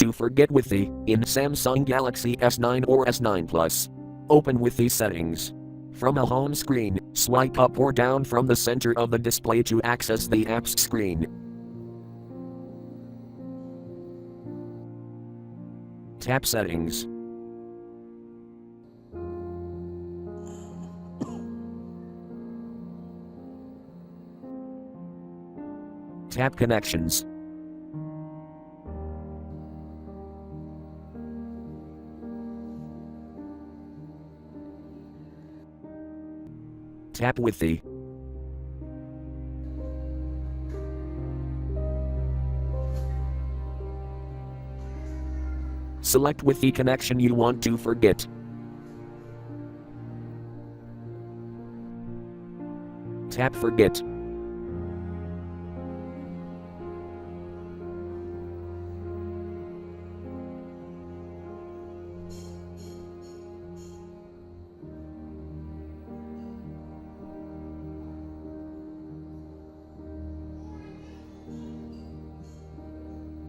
to Forget Wifi in Samsung Galaxy S9 or S9 Plus. Open Wifi settings. From a home screen, swipe up or down from the center of the display to access the apps screen. Tap Settings. Tap Connections. Tap Wifi. Select Wifi connection you want to forget. Tap Forget.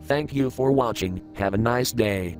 Thank you for watching. Have a nice day.